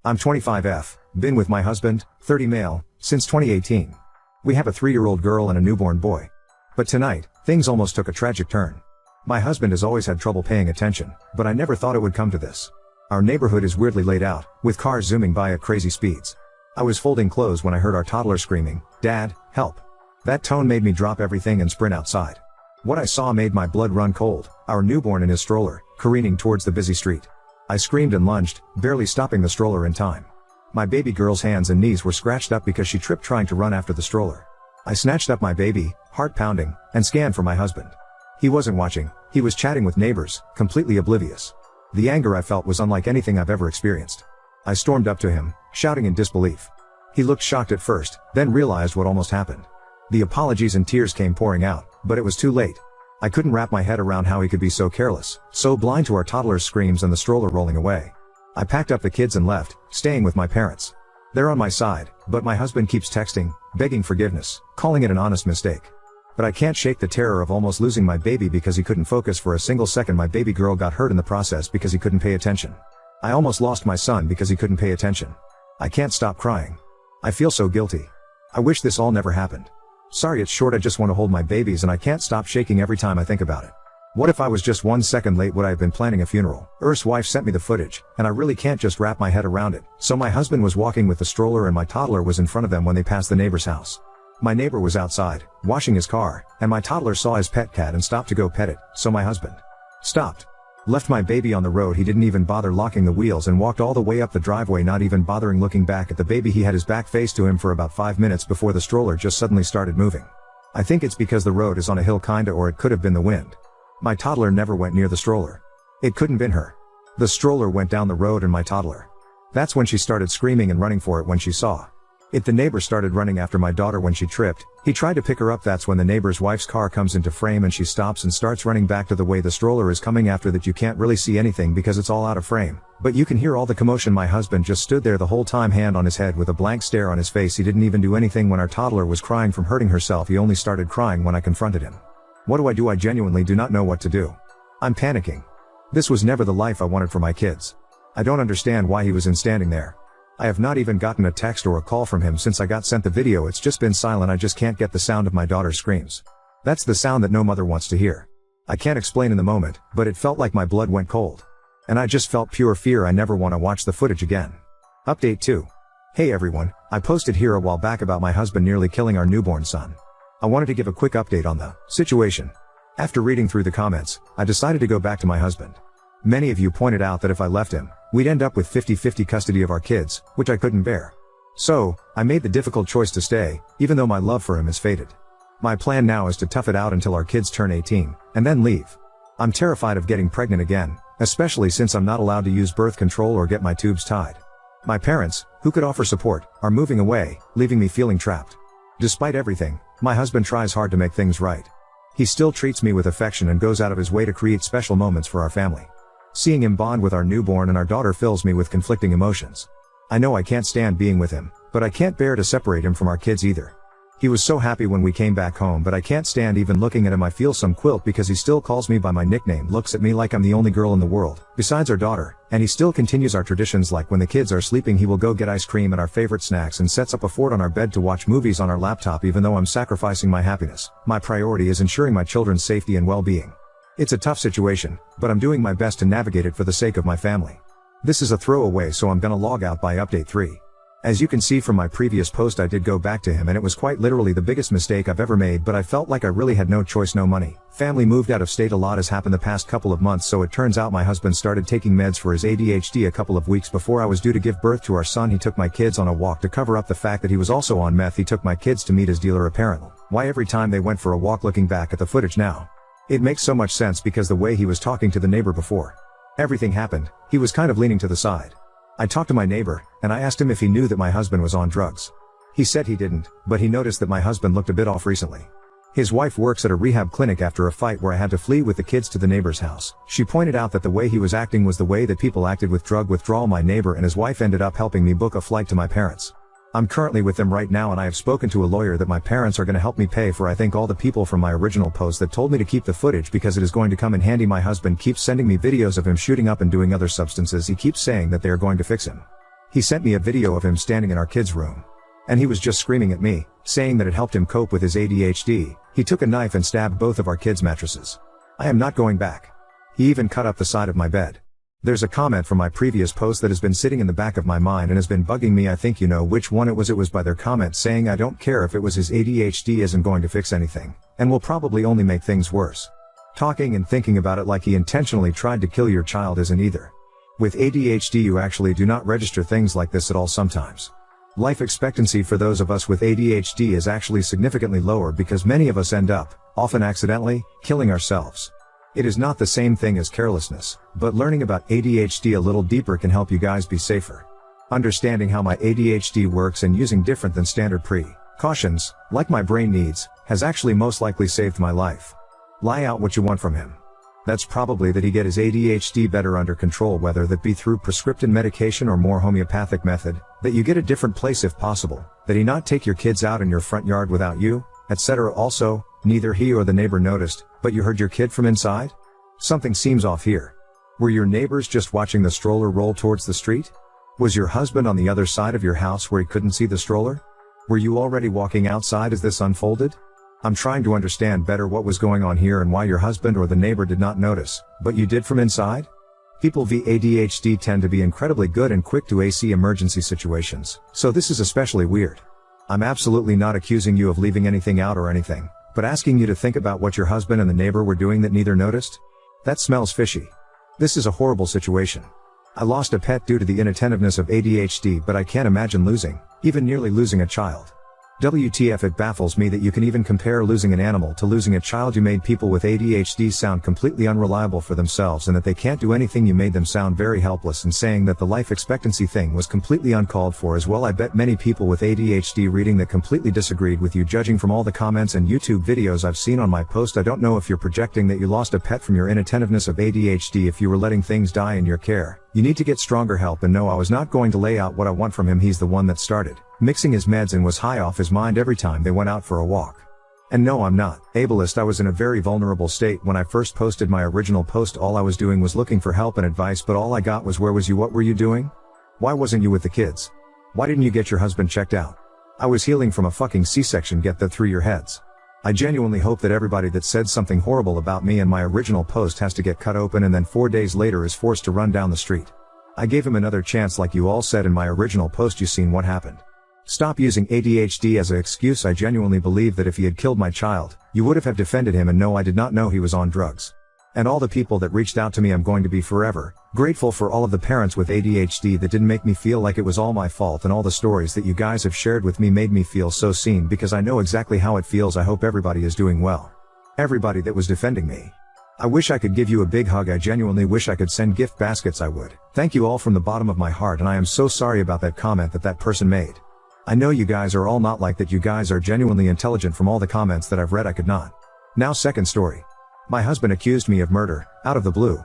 I'm 25F, been with my husband, 30 male, since 2018. We have a 3-year-old girl and a newborn boy. But tonight, things almost took a tragic turn. My husband has always had trouble paying attention, but I never thought it would come to this. Our neighborhood is weirdly laid out, with cars zooming by at crazy speeds. I was folding clothes when I heard our toddler screaming, "Dad, help." That tone made me drop everything and sprint outside. What I saw made my blood run cold, our newborn in his stroller, careening towards the busy street. I screamed and lunged, barely stopping the stroller in time. My baby girl's hands and knees were scratched up because she tripped trying to run after the stroller. I snatched up my baby, heart pounding, and scanned for my husband. He wasn't watching, he was chatting with neighbors, completely oblivious. The anger I felt was unlike anything I've ever experienced. I stormed up to him, shouting in disbelief. He looked shocked at first, then realized what almost happened. The apologies and tears came pouring out, but it was too late. I couldn't wrap my head around how he could be so careless, so blind to our toddler's screams and the stroller rolling away. I packed up the kids and left, staying with my parents. They're on my side, but my husband keeps texting, begging forgiveness, calling it an honest mistake. But I can't shake the terror of almost losing my baby because he couldn't focus for a single second. My baby girl got hurt in the process because he couldn't pay attention. I almost lost my son because he couldn't pay attention. I can't stop crying. I feel so guilty. I wish this all never happened. Sorry it's short, I just want to hold my babies and I can't stop shaking every time I think about it. What if I was just 1 second late? Would I have been planning a funeral? Earth's wife sent me the footage, and I really can't just wrap my head around it. So my husband was walking with the stroller and my toddler was in front of them when they passed the neighbor's house. My neighbor was outside, washing his car, and my toddler saw his pet cat and stopped to go pet it, so my husband stopped. Left my baby on the road. He didn't even bother locking the wheels and walked all the way up the driveway, not even bothering looking back at the baby. He had his back faced to him for about 5 minutes before the stroller just suddenly started moving. I think it's because the road is on a hill kinda, or it could have been the wind. My toddler never went near the stroller. It couldn't been her. The stroller went down the road and my toddler. That's when she started screaming and running for it when she saw it. The neighbor started running after my daughter when she tripped. He tried to pick her up. That's when the neighbor's wife's car comes into frame and she stops and starts running back to the way the stroller is coming. After that you can't really see anything because it's all out of frame, but you can hear all the commotion. My husband just stood there the whole time, hand on his head with a blank stare on his face. He didn't even do anything when our toddler was crying from hurting herself. He only started crying when I confronted him. What do? I genuinely do not know what to do. I'm panicking. This was never the life I wanted for my kids. I don't understand why he was standing there. I have not even gotten a text or a call from him since I got sent the video. It's just been silent. I just can't get the sound of my daughter's screams. That's the sound that no mother wants to hear. I can't explain in the moment, but it felt like my blood went cold. And I just felt pure fear. I never want to watch the footage again. Update 2. Hey everyone, I posted here a while back about my husband nearly killing our newborn son. I wanted to give a quick update on the situation. After reading through the comments, I decided to go back to my husband. Many of you pointed out that if I left him, we'd end up with 50-50 custody of our kids, which I couldn't bear. So, I made the difficult choice to stay, even though my love for him is faded. My plan now is to tough it out until our kids turn 18, and then leave. I'm terrified of getting pregnant again, especially since I'm not allowed to use birth control or get my tubes tied. My parents, who could offer support, are moving away, leaving me feeling trapped. Despite everything, my husband tries hard to make things right. He still treats me with affection and goes out of his way to create special moments for our family. Seeing him bond with our newborn and our daughter fills me with conflicting emotions. I know I can't stand being with him, but I can't bear to separate him from our kids either. He was so happy when we came back home, but I can't stand even looking at him. I feel some guilt because he still calls me by my nickname, looks at me like I'm the only girl in the world, besides our daughter, and he still continues our traditions. Like when the kids are sleeping, he will go get ice cream and our favorite snacks and sets up a fort on our bed to watch movies on our laptop. Even though I'm sacrificing my happiness, my priority is ensuring my children's safety and well-being. It's a tough situation, but I'm doing my best to navigate it for the sake of my family. This is a throwaway, so I'm gonna log out by update 3. As you can see from my previous post, I did go back to him and it was quite literally the biggest mistake I've ever made, but I felt like I really had no choice. No money, family moved out of state. A lot has happened the past couple of months, so it turns out my husband started taking meds for his ADHD. A couple of weeks before I was due to give birth to our son, he took my kids on a walk. To cover up the fact that he was also on meth, he took my kids to meet his dealer apparently. Why every time they went for a walk? Looking back at the footage now, it makes so much sense because the way he was talking to the neighbor before everything happened, he was kind of leaning to the side. I talked to my neighbor, and I asked him if he knew that my husband was on drugs. He said he didn't, but he noticed that my husband looked a bit off recently. His wife works at a rehab clinic. After a fight where I had to flee with the kids to the neighbor's house, she pointed out that the way he was acting was the way that people acted with drug withdrawal. My neighbor and his wife ended up helping me book a flight to my parents. I'm currently with them right now, and I have spoken to a lawyer that my parents are going to help me pay for. I thank all the people from my original post that told me to keep the footage because it is going to come in handy. My husband keeps sending me videos of him shooting up and doing other substances. He keeps saying that they are going to fix him. He sent me a video of him standing in our kids' room. And he was just screaming at me, saying that it helped him cope with his ADHD. He took a knife and stabbed both of our kids' mattresses. I am not going back. He even cut up the side of my bed. There's a comment from my previous post that has been sitting in the back of my mind and has been bugging me. I think you know which one it was. It was by their comment saying I don't care if it was his ADHD isn't going to fix anything, and will probably only make things worse. Talking and thinking about it like he intentionally tried to kill your child isn't either. With ADHD you actually do not register things like this at all sometimes. Life expectancy for those of us with ADHD is actually significantly lower because many of us end up, often accidentally, killing ourselves. It is not the same thing as carelessness, but learning about ADHD a little deeper can help you guys be safer. Understanding how my ADHD works and using different than standard precautions, like my brain needs, has actually most likely saved my life. Lie out what you want from him. That's probably that he get his ADHD better under control, whether that be through prescription medication or more homeopathic method, that you get a different place if possible, that he not take your kids out in your front yard without you, etc. Also, neither he or the neighbor noticed, but you heard your kid from inside? Something seems off here. Were your neighbors just watching the stroller roll towards the street? Was your husband on the other side of your house where he couldn't see the stroller? Were you already walking outside as this unfolded? I'm trying to understand better what was going on here and why your husband or the neighbor did not notice, but you did from inside? People with ADHD tend to be incredibly good and quick to AC emergency situations, so this is especially weird. I'm absolutely not accusing you of leaving anything out or anything, but asking you to think about what your husband and the neighbor were doing that neither noticed? That smells fishy. This is a horrible situation. I lost a pet due to the inattentiveness of ADHD, but I can't imagine even nearly losing a child. WTF, it baffles me that you can even compare losing an animal to losing a child. You made people with ADHD sound completely unreliable for themselves and that they can't do anything. You made them sound very helpless, and saying that the life expectancy thing was completely uncalled for as well. I bet many people with ADHD reading that completely disagreed with you, judging from all the comments and YouTube videos I've seen on my post. I don't know if you're projecting that you lost a pet from your inattentiveness of ADHD. If you were letting things die in your care, you need to get stronger help. And no, I was not going to lay out what I want from him. He's the one that started mixing his meds and was high off his mind every time they went out for a walk. And no, I'm not ableist. I was in a very vulnerable state when I first posted my original post. All I was doing was looking for help and advice, but all I got was, where was you? What were you doing? Why wasn't you with the kids? Why didn't you get your husband checked out? I was healing from a fucking C-section. Get that through your heads. I genuinely hope that everybody that said something horrible about me in my original post has to get cut open and then 4 days later is forced to run down the street. I gave him another chance like you all said in my original post. You seen what happened. Stop using ADHD as an excuse. I genuinely believe that if he had killed my child, you would have defended him. And no, I did not know he was on drugs. And all the people that reached out to me, I'm going to be forever grateful for all of the parents with ADHD that didn't make me feel like it was all my fault. And all the stories that you guys have shared with me made me feel so seen, because I know exactly how it feels. I hope everybody is doing well. Everybody that was defending me. I wish I could give you a big hug. I genuinely wish I could send gift baskets. I would. Thank you all from the bottom of my heart, and I am so sorry about that comment that person made. I know you guys are all not like that. You guys are genuinely intelligent. From all the comments that I've read, I could not. Now, second story. My husband accused me of murder, out of the blue.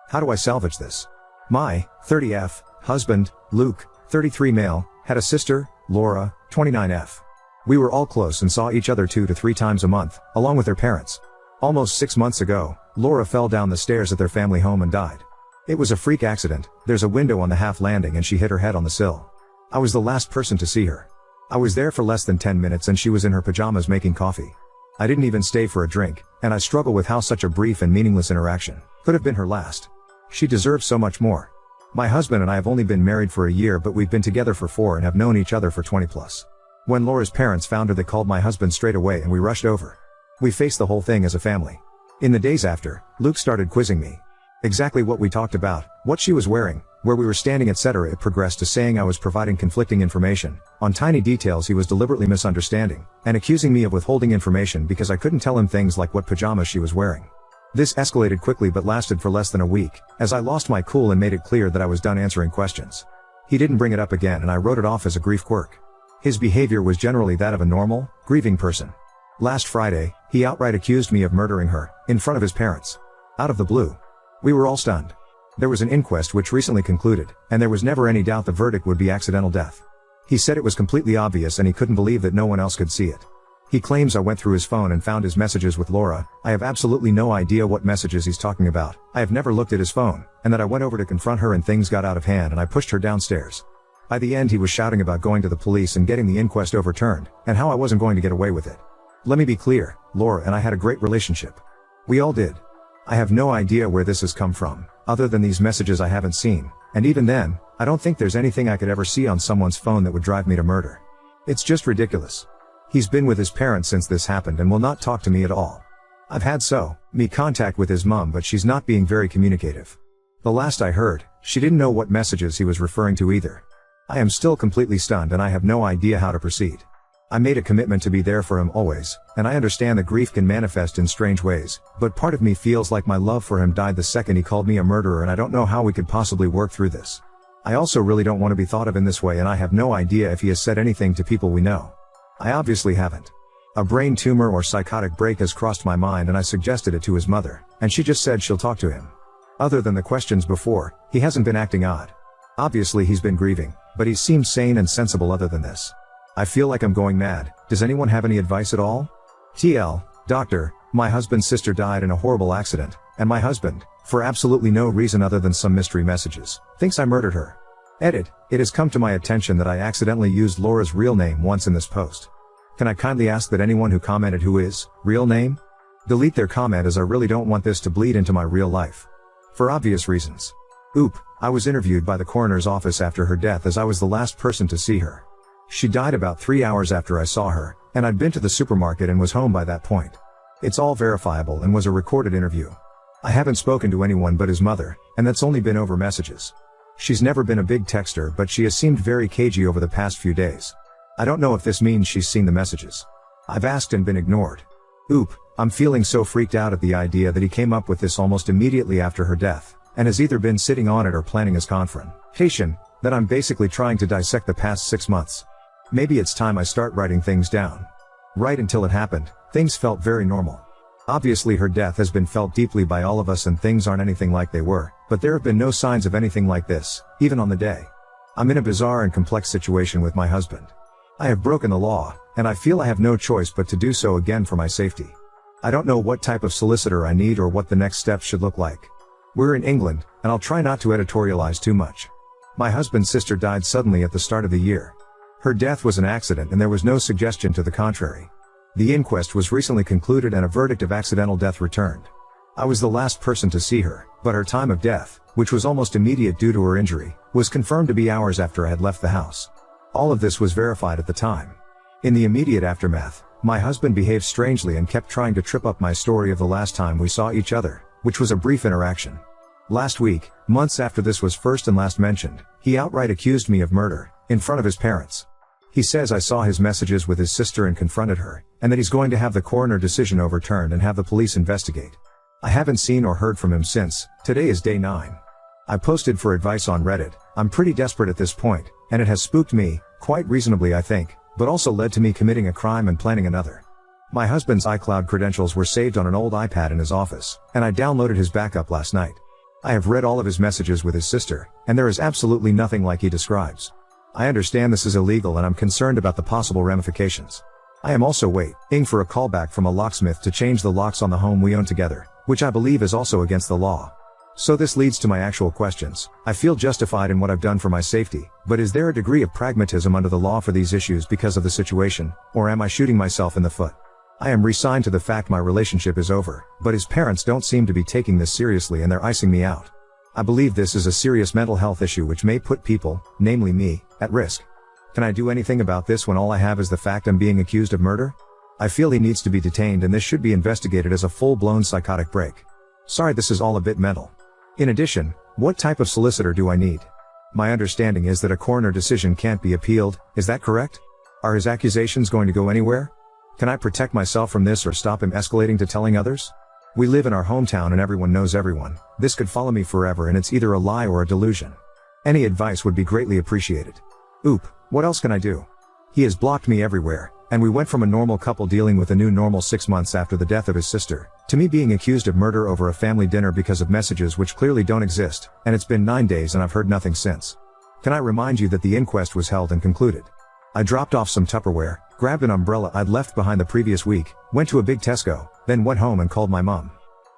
How do I salvage this? My 30F husband, Luke, 33 male, had a sister, Laura, 29F. We were all close and saw each other 2 to 3 times a month, along with their parents. Almost 6 months ago, Laura fell down the stairs at their family home and died. It was a freak accident. There's a window on the half landing and she hit her head on the sill. I was the last person to see her. I was there for less than 10 minutes and she was in her pajamas making coffee. I didn't even stay for a drink, and I struggle with how such a brief and meaningless interaction could have been her last. She deserves so much more. My husband and I have only been married for a year, but we've been together for 4 and have known each other for 20 plus. When Laura's parents found her, they called my husband straight away and we rushed over. We faced the whole thing as a family. In the days after, Luke started quizzing me. Exactly what we talked about, what she was wearing, where we were standing, etc. It progressed to saying I was providing conflicting information. On tiny details he was deliberately misunderstanding, and accusing me of withholding information because I couldn't tell him things like what pajamas she was wearing. This escalated quickly but lasted for less than a week, as I lost my cool and made it clear that I was done answering questions. He didn't bring it up again and I wrote it off as a grief quirk. His behavior was generally that of a normal, grieving person. Last Friday, he outright accused me of murdering her, in front of his parents. Out of the blue. We were all stunned. There was an inquest which recently concluded, and there was never any doubt the verdict would be accidental death. He said it was completely obvious and he couldn't believe that no one else could see it. He claims I went through his phone and found his messages with Laura. I have absolutely no idea what messages he's talking about. I have never looked at his phone, and that I went over to confront her and things got out of hand and I pushed her downstairs. By the end he was shouting about going to the police and getting the inquest overturned, and how I wasn't going to get away with it. Let me be clear, Laura and I had a great relationship. We all did. I have no idea where this has come from, other than these messages I haven't seen, and even then, I don't think there's anything I could ever see on someone's phone that would drive me to murder. It's just ridiculous. He's been with his parents since this happened and will not talk to me at all. I've had contact with his mom, but she's not being very communicative. The last I heard, she didn't know what messages he was referring to either. I am still completely stunned and I have no idea how to proceed. I made a commitment to be there for him always, and I understand that grief can manifest in strange ways, but part of me feels like my love for him died the second he called me a murderer, and I don't know how we could possibly work through this. I also really don't want to be thought of in this way, and I have no idea if he has said anything to people we know. I obviously haven't. A brain tumor or psychotic break has crossed my mind and I suggested it to his mother, and she just said she'll talk to him. Other than the questions before, he hasn't been acting odd. Obviously he's been grieving, but he seemed sane and sensible other than this. I feel like I'm going mad. Does anyone have any advice at all? TL, doctor, my husband's sister died in a horrible accident, and my husband, for absolutely no reason other than some mystery messages, thinks I murdered her. Edit, it has come to my attention that I accidentally used Laura's real name once in this post. Can I kindly ask that anyone who commented who is, real name? Delete their comment, as I really don't want this to bleed into my real life. For obvious reasons. Oop, I was interviewed by the coroner's office after her death as I was the last person to see her. She died about 3 hours after I saw her, and I'd been to the supermarket and was home by that point. It's all verifiable and was a recorded interview. I haven't spoken to anyone but his mother, and that's only been over messages. She's never been a big texter, but she has seemed very cagey over the past few days. I don't know if this means she's seen the messages. I've asked and been ignored. Oop, I'm feeling so freaked out at the idea that he came up with this almost immediately after her death, and has either been sitting on it or planning his confrontation, that I'm basically trying to dissect the past 6 months. Maybe it's time I start writing things down. Right until it happened, things felt very normal. Obviously her death has been felt deeply by all of us and things aren't anything like they were, but there have been no signs of anything like this, even on the day. I'm in a bizarre and complex situation with my husband. I have broken the law, and I feel I have no choice but to do so again for my safety. I don't know what type of solicitor I need or what the next steps should look like. We're in England, and I'll try not to editorialize too much. My husband's sister died suddenly at the start of the year. Her death was an accident and there was no suggestion to the contrary. The inquest was recently concluded and a verdict of accidental death returned. I was the last person to see her, but her time of death, which was almost immediate due to her injury, was confirmed to be hours after I had left the house. All of this was verified at the time. In the immediate aftermath, my husband behaved strangely and kept trying to trip up my story of the last time we saw each other, which was a brief interaction. Last week, months after this was first and last mentioned, he outright accused me of murder, in front of his parents. He says I saw his messages with his sister and confronted her, and that he's going to have the coroner decision overturned and have the police investigate. I haven't seen or heard from him since. Today is day 9. I posted for advice on Reddit. I'm pretty desperate at this point, and it has spooked me, quite reasonably I think, but also led to me committing a crime and planning another. My husband's iCloud credentials were saved on an old iPad in his office, and I downloaded his backup last night. I have read all of his messages with his sister, and there is absolutely nothing like he describes. I understand this is illegal and I'm concerned about the possible ramifications. I am also waiting for a callback from a locksmith to change the locks on the home we own together, which I believe is also against the law. So this leads to my actual questions. I feel justified in what I've done for my safety, but is there a degree of pragmatism under the law for these issues because of the situation, or am I shooting myself in the foot? I am resigned to the fact my relationship is over, but his parents don't seem to be taking this seriously and they're icing me out. I believe this is a serious mental health issue which may put people, namely me, at risk. Can I do anything about this when all I have is the fact I'm being accused of murder? I feel he needs to be detained and this should be investigated as a full-blown psychotic break. Sorry, this is all a bit mental. In addition, what type of solicitor do I need? My understanding is that a coroner decision can't be appealed, is that correct? Are his accusations going to go anywhere? Can I protect myself from this or stop him escalating to telling others? We live in our hometown and everyone knows everyone. This could follow me forever and it's either a lie or a delusion. Any advice would be greatly appreciated. Oop, what else can I do? He has blocked me everywhere, and we went from a normal couple dealing with a new normal 6 months after the death of his sister, to me being accused of murder over a family dinner because of messages which clearly don't exist, and it's been 9 days and I've heard nothing since. Can I remind you that the inquest was held and concluded? I dropped off some Tupperware, grabbed an umbrella I'd left behind the previous week, went to a big Tesco, then went home and called my mom.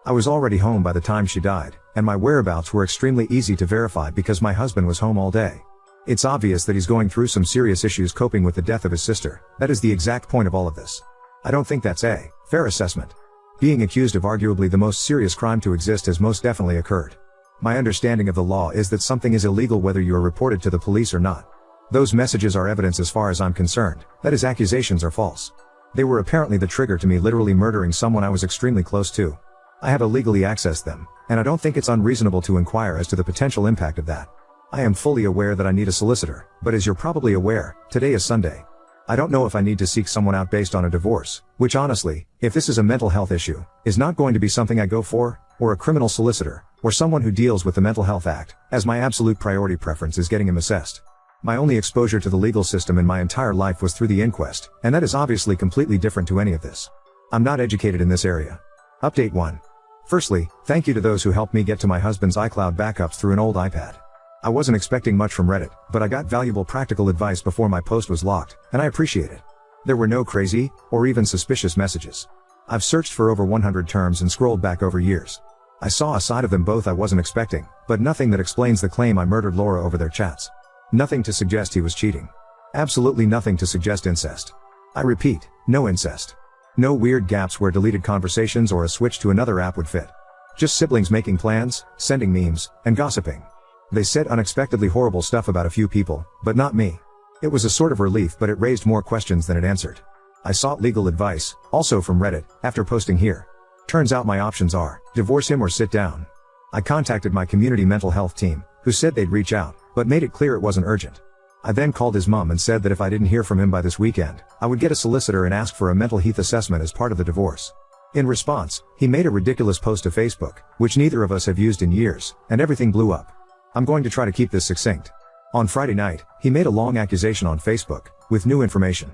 I was already home by the time she died, and my whereabouts were extremely easy to verify because my husband was home all day. It's obvious that he's going through some serious issues coping with the death of his sister. That is the exact point of all of this. I don't think that's a fair assessment. Being accused of arguably the most serious crime to exist has most definitely occurred. My understanding of the law is that something is illegal whether you are reported to the police or not. Those messages are evidence as far as I'm concerned, that his accusations are false. They were apparently the trigger to me literally murdering someone I was extremely close to. I have illegally accessed them, and I don't think it's unreasonable to inquire as to the potential impact of that. I am fully aware that I need a solicitor, but as you're probably aware, today is Sunday. I don't know if I need to seek someone out based on a divorce, which honestly, if this is a mental health issue, is not going to be something I go for, or a criminal solicitor, or someone who deals with the Mental Health Act, as my absolute priority preference is getting him assessed. My only exposure to the legal system in my entire life was through the inquest, and that is obviously completely different to any of this. I'm not educated in this area. Update 1. Firstly, thank you to those who helped me get to my husband's iCloud backups through an old iPad. I wasn't expecting much from Reddit, but I got valuable practical advice before my post was locked, and I appreciate it. There were no crazy, or even suspicious messages. I've searched for over 100 terms and scrolled back over years. I saw a side of them both I wasn't expecting, but nothing that explains the claim I murdered Laura over their chats. Nothing to suggest he was cheating. Absolutely nothing to suggest incest. I repeat, no incest. No weird gaps where deleted conversations or a switch to another app would fit. Just siblings making plans, sending memes, and gossiping. They said unexpectedly horrible stuff about a few people, but not me. It was a sort of relief, but it raised more questions than it answered. I sought legal advice, also from Reddit, after posting here. Turns out my options are, divorce him or sit down. I contacted my community mental health team, who said they'd reach out, but made it clear it wasn't urgent. I then called his mom and said that if I didn't hear from him by this weekend, I would get a solicitor and ask for a mental health assessment as part of the divorce. In response, he made a ridiculous post to Facebook, which neither of us have used in years, and everything blew up. I'm going to try to keep this succinct. On Friday night, he made a long accusation on Facebook, with new information.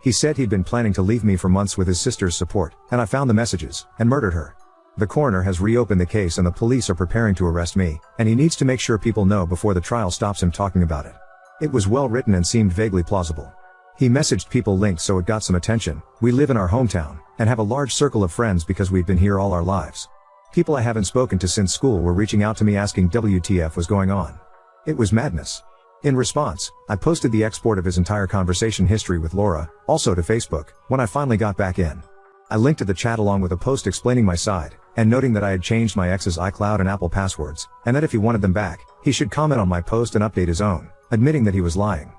He said he'd been planning to leave me for months with his sister's support, and I found the messages, and murdered her. The coroner has reopened the case and the police are preparing to arrest me, and he needs to make sure people know before the trial stops him talking about it. It was well written and seemed vaguely plausible. He messaged people links so it got some attention. We live in our hometown, and have a large circle of friends because we've been here all our lives. People I haven't spoken to since school were reaching out to me asking WTF was going on. It was madness. In response, I posted the export of his entire conversation history with Laura, also to Facebook, when I finally got back in. I linked to the chat along with a post explaining my side, and noting that I had changed my ex's iCloud and Apple passwords, and that if he wanted them back, he should comment on my post and update his own, admitting that he was lying.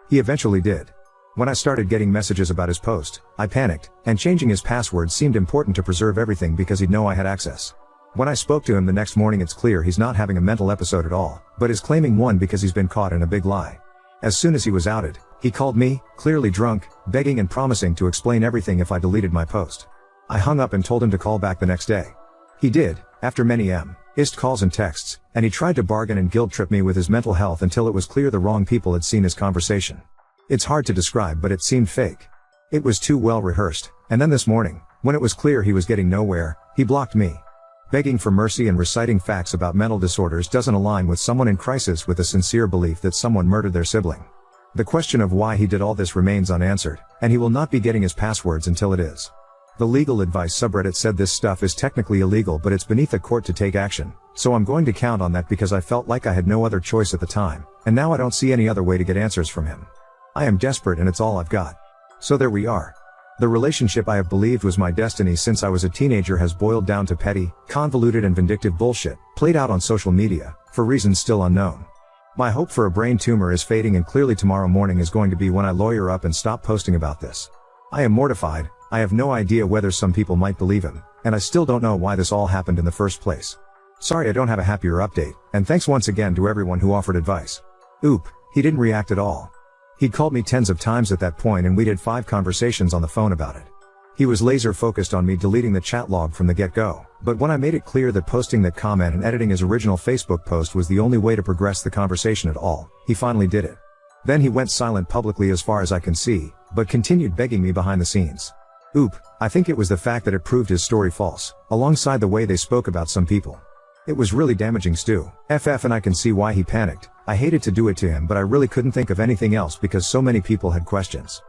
He eventually did. When I started getting messages about his post, I panicked, and changing his password seemed important to preserve everything because he'd know I had access. When I spoke to him the next morning, it's clear he's not having a mental episode at all, but is claiming one because he's been caught in a big lie. As soon as he was outed, he called me, clearly drunk, begging and promising to explain everything if I deleted my post. I hung up and told him to call back the next day. He did, after many missed calls and texts, and he tried to bargain and guilt trip me with his mental health until it was clear the wrong people had seen his conversation. It's hard to describe, but it seemed fake. It was too well rehearsed, and then this morning, when it was clear he was getting nowhere, he blocked me. Begging for mercy and reciting facts about mental disorders doesn't align with someone in crisis with a sincere belief that someone murdered their sibling. The question of why he did all this remains unanswered, and he will not be getting his passwords until it is. The legal advice subreddit said this stuff is technically illegal, but it's beneath a court to take action, so I'm going to count on that because I felt like I had no other choice at the time, and now I don't see any other way to get answers from him. I am desperate and it's all I've got. So there we are. The relationship I have believed was my destiny since I was a teenager has boiled down to petty, convoluted and vindictive bullshit, played out on social media, for reasons still unknown. My hope for a brain tumor is fading, and clearly tomorrow morning is going to be when I lawyer up and stop posting about this. I am mortified. I have no idea whether some people might believe him, and I still don't know why this all happened in the first place. Sorry I don't have a happier update, and thanks once again to everyone who offered advice. Oop, he didn't react at all. He'd called me tens of times at that point and we did 5 conversations on the phone about it. He was laser focused on me deleting the chat log from the get-go, but when I made it clear that posting that comment and editing his original Facebook post was the only way to progress the conversation at all, he finally did it. Then he went silent publicly as far as I can see, but continued begging me behind the scenes. Oop, I think it was the fact that it proved his story false, alongside the way they spoke about some people. It was really damaging, Stu. And I can see why he panicked. I hated to do it to him, but I really couldn't think of anything else because so many people had questions.